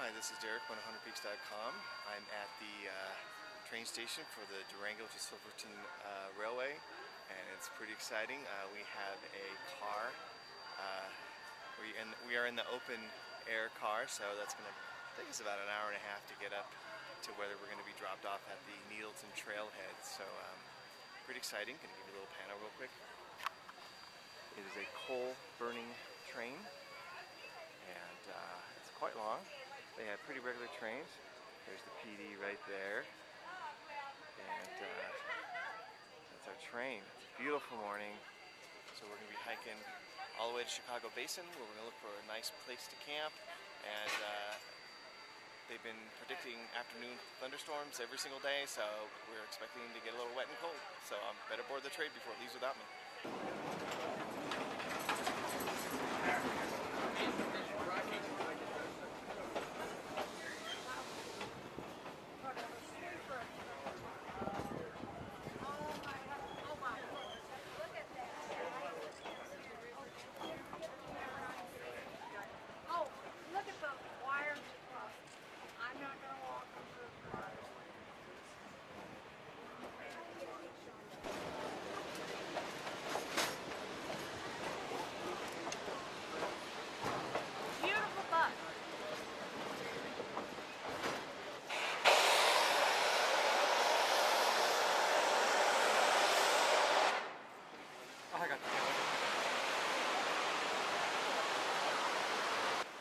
Hi, this is Derek, 100peaks.com. I'm at the train station for the Durango to Silverton Railway, and it's pretty exciting. We have a car. We are in the open air car, so that's going to take us about an hour and a half to get up to whether we're going to be dropped off at the Needleton Trailhead. So pretty exciting. Going to give you a little panel real quick. It is a coal-burning train, and it's quite long. They have pretty regular trains. There's the PD right there, and that's our train. It's a beautiful morning, so we're going to be hiking all the way to Chicago Basin, where we're going to look for a nice place to camp. And they've been predicting afternoon thunderstorms every single day, so we're expecting to get a little wet and cold. So I'm better board the train before it leaves without me.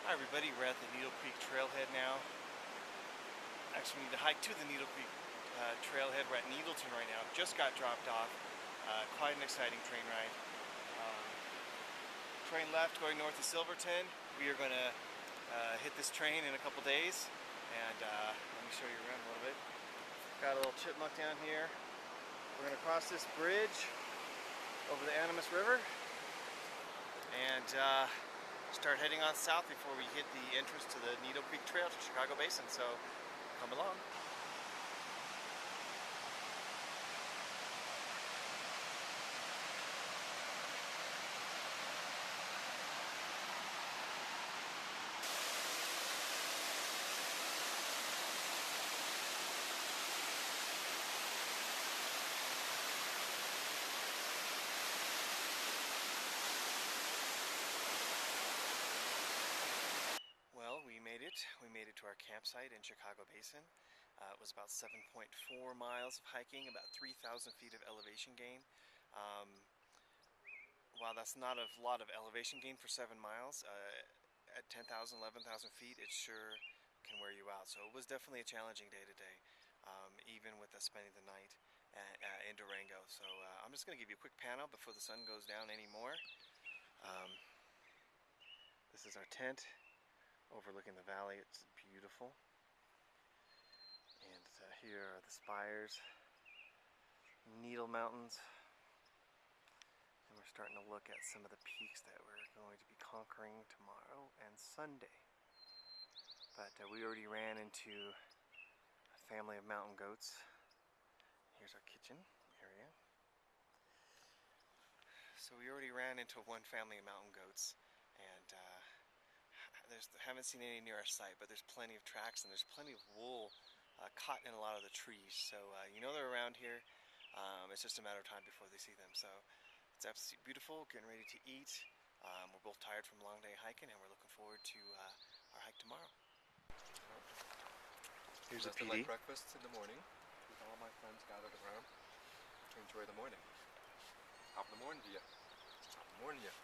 Hi everybody, we're at the Needle Creek Trailhead now. Actually, we need to hike to the Needle Creek Trailhead. We're at Needleton right now. Just got dropped off. Quite an exciting train ride. Train left going north to Silverton. We are going to hit this train in a couple days. And let me show you around a little bit. Got a little chipmunk down here. We're going to cross this bridge over the Animas River and start heading on south before we hit the entrance to the Needle Creek Trail to Chicago Basin, so come along. We made it to our campsite in Chicago Basin. It was about 7.4 miles of hiking, about 3,000 feet of elevation gain. While that's not a lot of elevation gain for 7 miles, at 10,000, 11,000 feet, it sure can wear you out. So it was definitely a challenging day today, even with us spending the night in Durango. So I'm just going to give you a quick panel before the sun goes down anymore. This is our tent overlooking the valley. It's beautiful. And here are the spires, Needle Mountains, and we're starting to look at some of the peaks that we're going to be conquering tomorrow and Sunday. But we already ran into a family of mountain goats. Here's our kitchen area. So we already ran into one family of mountain goats, and haven't seen any near our site, but there's plenty of tracks and there's plenty of wool caught in a lot of the trees. So you know they're around here. It's just a matter of time before they see them. So it's absolutely beautiful, getting ready to eat. We're both tired from a long day hiking, and we're looking forward to our hike tomorrow. Here's a PD. Light breakfast in the morning with all my friends gathered around to enjoy the morning. Top of the morning to you. Top of the morning to you.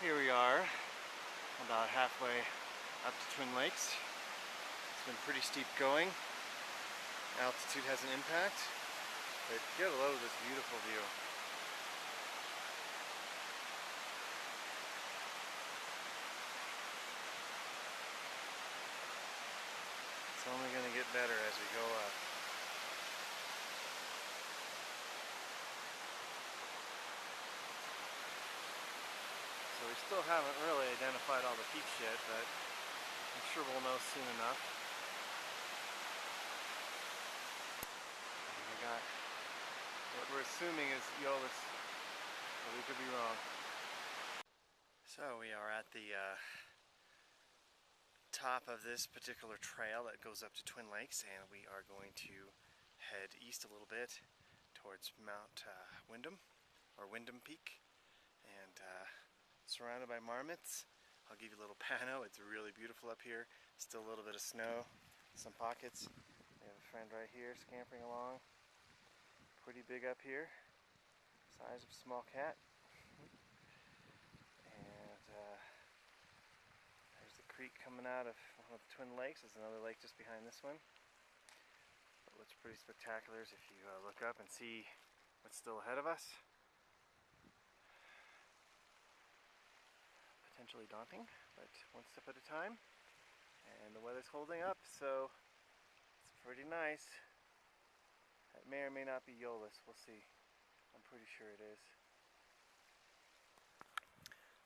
Here we are, about halfway up to Twin Lakes. It's been pretty steep going. Altitude has an impact, but get a load of this beautiful view. It's only going to get better as we go up. So we still haven't really identified all the peaks yet, but I'm sure we'll know soon enough. we're assuming is Eolus, but we could be wrong. So we are at the top of this particular trail that goes up to Twin Lakes, and we are going to head east a little bit towards Mount Windom, or Windom Peak, and surrounded by marmots. I'll give you a little pano. It's really beautiful up here. Still a little bit of snow, some pockets. We have a friend right here scampering along. Pretty big up here, size of a small cat. And there's the creek coming out of one of the Twin Lakes. There's another lake just behind this one. But what's pretty spectacular is if you look up and see what's still ahead of us. Potentially daunting, but one step at a time. And the weather's holding up, so it's pretty nice. That may or may not be Eolus, we'll see. I'm pretty sure it is.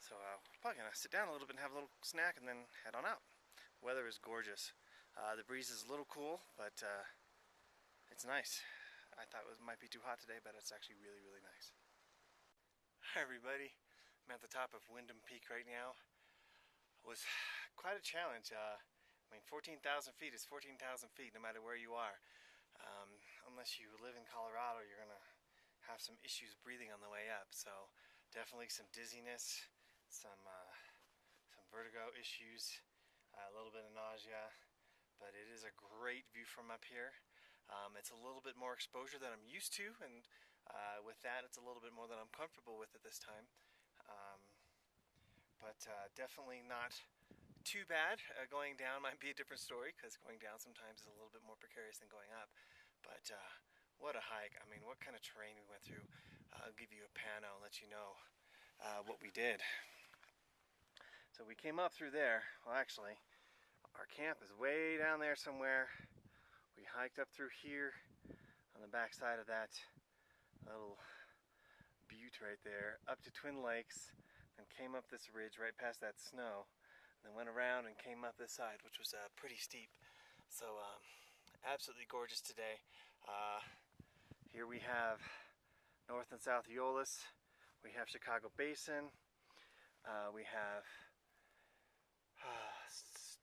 So we're probably gonna sit down a little bit and have a little snack and then head on out. The weather is gorgeous. The breeze is a little cool, but it's nice. I thought it might be too hot today, but it's actually really, really nice. Hi everybody. I'm at the top of Windom Peak right now. It was quite a challenge. I mean, 14,000 feet is 14,000 feet no matter where you are. Unless you live in Colorado, you're going to have some issues breathing on the way up. So definitely some dizziness, some vertigo issues, a little bit of nausea. But it is a great view from up here. It's a little bit more exposure than I'm used to, and with that it's a little bit more than I'm comfortable with at this time. But definitely not too bad. Going down might be a different story, because going down sometimes is a little bit more precarious than going up. But what a hike. I mean, what kind of terrain we went through. I'll give you a pano and let you know what we did. So we came up through there. Well, actually, our camp is way down there somewhere. We hiked up through here on the back side of that little butte right there, up to Twin Lakes, and came up this ridge right past that snow, and then went around and came up this side, which was pretty steep. So absolutely gorgeous today. Here we have North and South Eolus. We have Chicago Basin. We have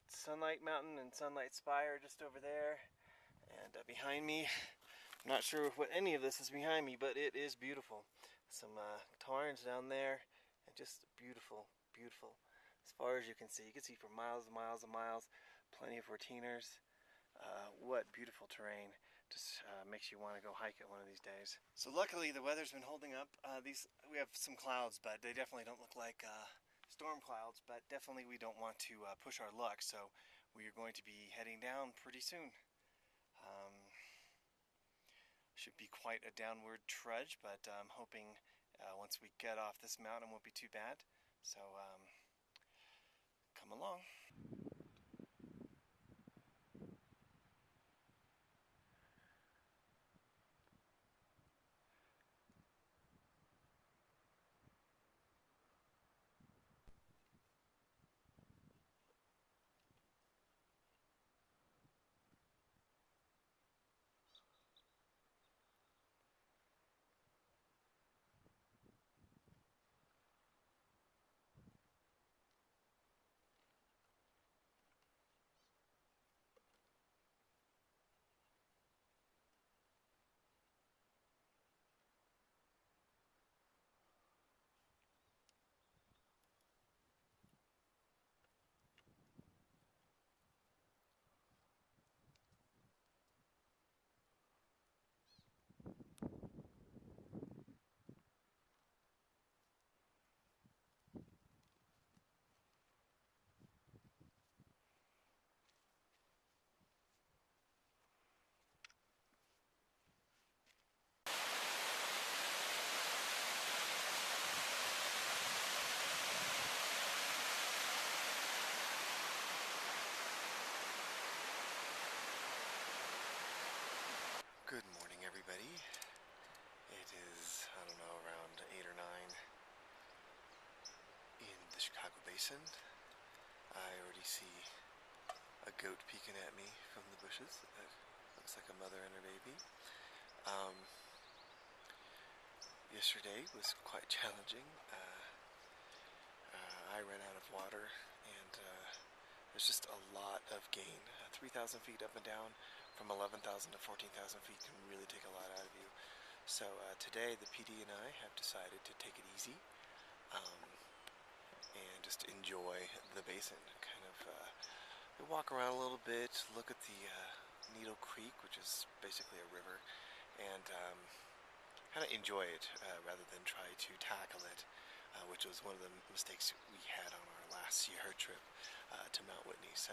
Sunlight Mountain and Sunlight Spire just over there. And behind me, I'm not sure what any of this is behind me, but it is beautiful. Some tarns down there, and just beautiful, beautiful. As far as you can see for miles and miles and miles. Plenty of retainers. What beautiful terrain. Just makes you want to go hike it one of these days. So luckily the weather's been holding up. We have some clouds, but they definitely don't look like storm clouds, but definitely we don't want to push our luck, so we are going to be heading down pretty soon. Should be quite a downward trudge, but I'm hoping once we get off this mountain it won't be too bad. So come along. Good morning, everybody. It is, I don't know, around 8 or 9 in the Chicago Basin. I already see a goat peeking at me from the bushes. It looks like a mother and her baby. Yesterday was quite challenging. I ran out of water, and there's just a lot of gain. 3,000 feet up and down from 11,000 to 14,000 feet can really take a lot out of you. So today the PD and I have decided to take it easy and just enjoy the basin. Kind of walk around a little bit, look at the Needle Creek, which is basically a river, and kind of enjoy it rather than try to tackle it, which was one of the mistakes we had on our last Sierra trip to Mount Whitney. So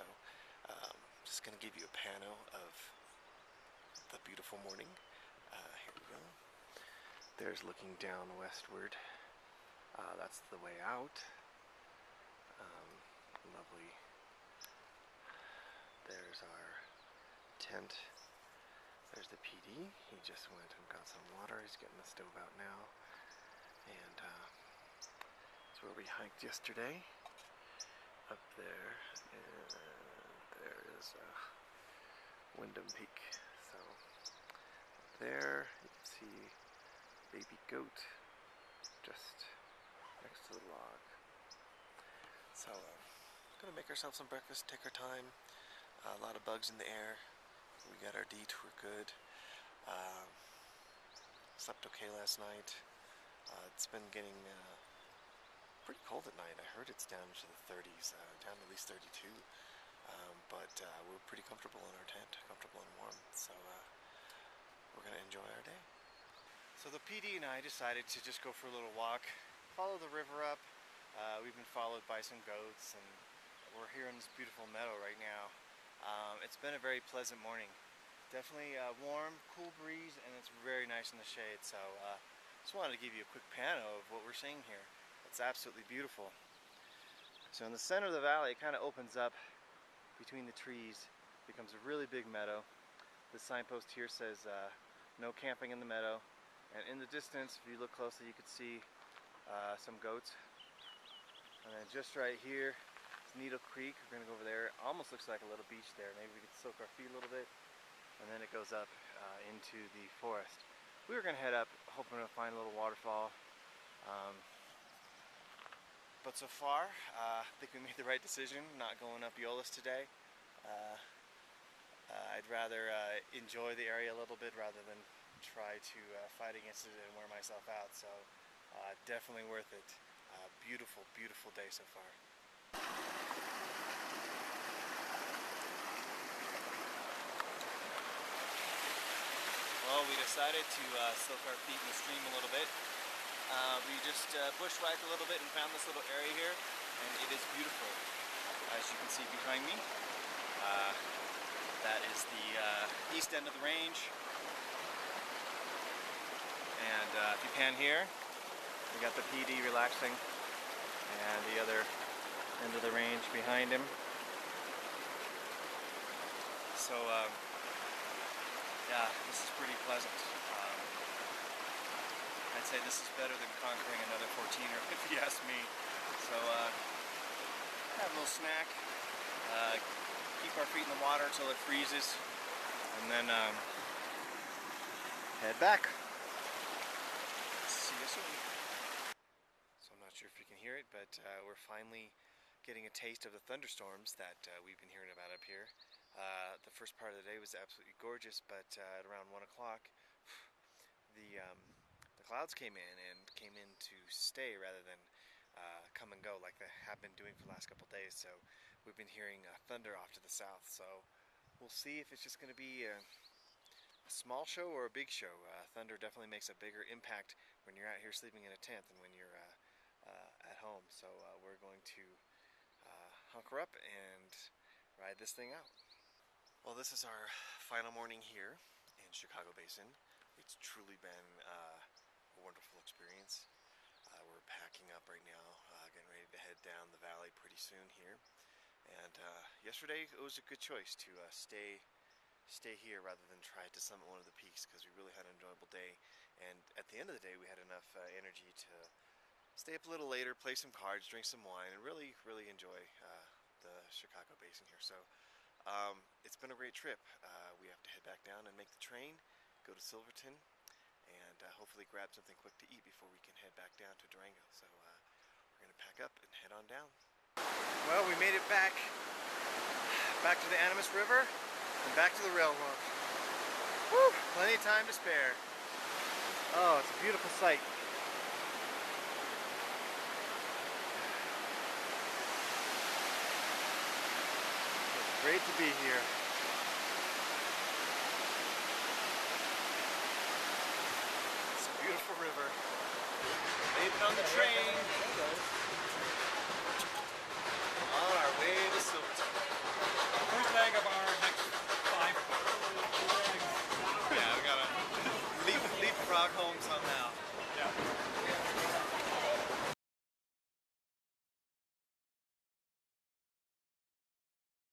just going to give you a pano of the beautiful morning. Here we go. There's looking down westward. That's the way out. Lovely. There's our tent. There's the PD. He just went and got some water. He's getting the stove out now. And it's where we hiked yesterday. Up there. And there is Windom Peak. So up there you can see baby goat just next to the log. So gonna make ourselves some breakfast, take our time. A lot of bugs in the air. We got our detour good. Slept okay last night. It's been getting pretty cold at night. I heard it's down to the 30s, down to at least 32. But we're pretty comfortable in our tent, comfortable and warm. So we're gonna enjoy our day. So the PD and I decided to just go for a little walk, follow the river up. We've been followed by some goats, and we're here in this beautiful meadow right now. It's been a very pleasant morning. Definitely warm, cool breeze, and it's very nice in the shade. So just wanted to give you a quick pano of what we're seeing here. It's absolutely beautiful. So in the center of the valley, it kind of opens up between the trees, becomes a really big meadow. The signpost here says no camping in the meadow. And in the distance, if you look closely, you could see some goats. And then just right here, Needle Creek. We're going to go over there. Almost looks like a little beach there. Maybe we could soak our feet a little bit. And then it goes up into the forest. We were going to head up hoping to find a little waterfall. But so far, I think we made the right decision not going up Eolus today. I'd rather enjoy the area a little bit rather than try to fight against it and wear myself out. So definitely worth it. Beautiful, beautiful day so far. Well, we decided to soak our feet in the stream a little bit. We just bushwhacked a little bit and found this little area here, and it is beautiful. As you can see behind me, that is the east end of the range. And if you pan here, we got the PD relaxing, and the other end of the range behind him. So yeah, this is pretty pleasant. I'd say this is better than conquering another 14er if you ask me. So have a little snack, keep our feet in the water until it freezes, and then head back. See you soon. So I'm not sure if you can hear it, but we're finally getting a taste of the thunderstorms that we've been hearing about up here. The first part of the day was absolutely gorgeous, but at around 1 o'clock, the clouds came in to stay rather than come and go like they have been doing for the last couple of days. So we've been hearing thunder off to the south. So we'll see if it's just going to be a small show or a big show. Thunder definitely makes a bigger impact when you're out here sleeping in a tent than when you're at home. So we're going to hunker up and ride this thing out. Well, this is our final morning here in Chicago Basin. It's truly been a wonderful experience. We're packing up right now, getting ready to head down the valley pretty soon here. And yesterday it was a good choice to stay here rather than try to summit one of the peaks, because we really had an enjoyable day. And at the end of the day, we had enough energy to stay up a little later, play some cards, drink some wine, and really, really enjoy the Chicago Basin here. So it's been a great trip. We have to head back down and make the train, go to Silverton, and hopefully grab something quick to eat before we can head back down to Durango. So we're going to pack up and head on down. Well, we made it back to the Animas River and back to the railroad. Woo! Plenty of time to spare. Oh, it's a beautiful sight. It's great to be here. It's a beautiful river. Made it on the train.